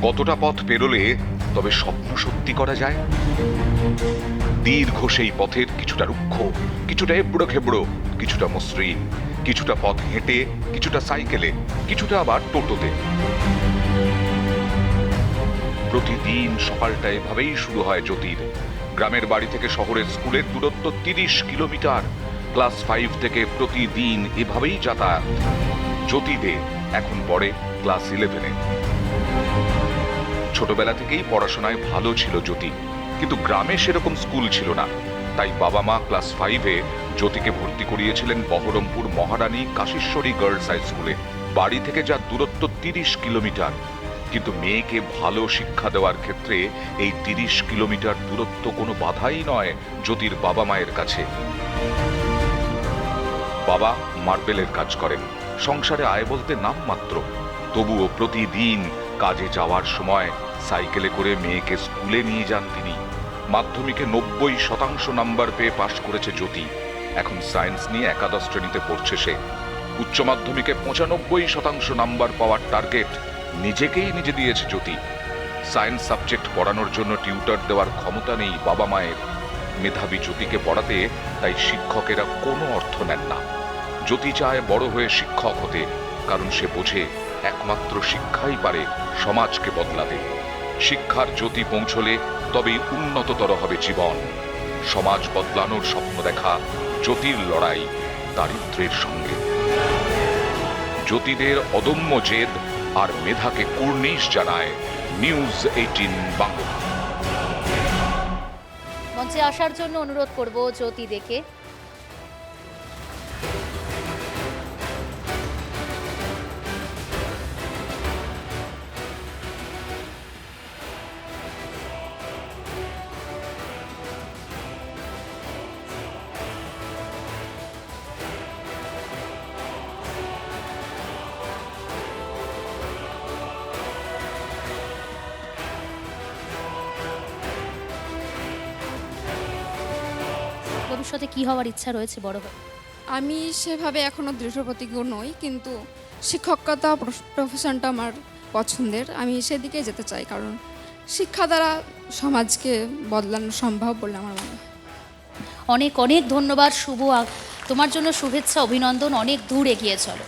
কতটা পথ পেরোলে তবে স্বপ্ন সত্যি করা যায়? দীর্ঘ সেই পথের কিছুটা রুক্ষ, কিছুটা এবড়ো খেবড়ো, কিছুটা মসৃণ, কিছুটা পথ হেঁটে, কিছুটা সাইকেলে, কিছুটা আবার টোটোতে। প্রতিদিন সকালটা এভাবেই শুরু হয় জ্যোতির। গ্রামের বাড়ি থেকে শহরের স্কুলের দূরত্ব 30 কিলোমিটার। ক্লাস 5 থেকে প্রতিদিন এভাবেই যাতায়াত। জ্যোতি দে এখন পড়ে ক্লাস 11-এ। ছোটবেলা থেকেই পড়াশোনায় ভালো ছিল জ্যোতি, কিন্তু গ্রামে সেরকম স্কুল ছিল না। তাই বাবা মা ক্লাস 5-এ জ্যোতিকে ভর্তি করিয়েছিলেন বহরমপুর মহারানী কাশীশ্বরী গার্লস হাই স্কুলে। বাড়ি থেকে যা দূরত্ব 30 কিলোমিটার, কিন্তু মেয়েকে ভালো শিক্ষা দেওয়ার ক্ষেত্রে এই 30 কিলোমিটার দূরত্ব কোনো বাধাই নয় জ্যোতির বাবা মায়ের কাছে। বাবা মার্বেলের কাজ করেন, সংসারে আয় বলতে নামমাত্র। তবুও প্রতিদিন কাজে যাওয়ার সময় সাইকেলে করে মেয়েকে স্কুলে নিয়ে যান তিনি। মাধ্যমিকে 90% নাম্বার পেয়ে পাশ করেছে জ্যোতি। এখন সায়েন্স নিয়ে একাদশ শ্রেণীতে পড়ছে সে। উচ্চ মাধ্যমিকে 95% নাম্বার পাওয়ার টার্গেট নিজেকেই নিজে দিয়েছে জ্যোতি। সায়েন্স সাবজেক্ট পড়ানোর জন্য টিউটর দেওয়ার ক্ষমতা নেই বাবা মায়ের। মেধাবী জ্যোতিকে পড়াতে তাই শিক্ষকেরা কোনো অর্থ নেন না। জ্যোতি চায় বড় হয়ে শিক্ষক হতে, কারণ সে বোঝে একমাত্র শিক্ষাই পারে সমাজকে বদলাতে। শিক্ষার জ্যোতি পৌঁছলে তবেই উন্নততর হবে জীবন। সমাজ বদলানোর স্বপ্ন দেখা জ্যোতির লড়াই দারিদ্র্যের সঙ্গে। জ্যোতিদের অদম্য জেদ আর মেধাকে কুর্নিশ জানায় নিউজ 18 বাংলা। মঞ্চে আসার জন্য অনুরোধ করব জ্যোতি দেখে। ভবিষ্যতে কি হওয়ার ইচ্ছা রয়েছে বড় হয়ে? আমি সেভাবে এখনও দৃঢ়প্রতিজ্ঞ নই, কিন্তু শিক্ষকতা প্রফেশনটা আমার পছন্দের। আমি সেদিকে যেতে চাই, কারণ শিক্ষা দ্বারা সমাজকে বদলানো সম্ভব বলে আমার মনে হয়। অনেক অনেক ধন্যবাদ শুভ, তোমার জন্য শুভেচ্ছা, অভিনন্দন, অনেক দূর এগিয়ে চলো।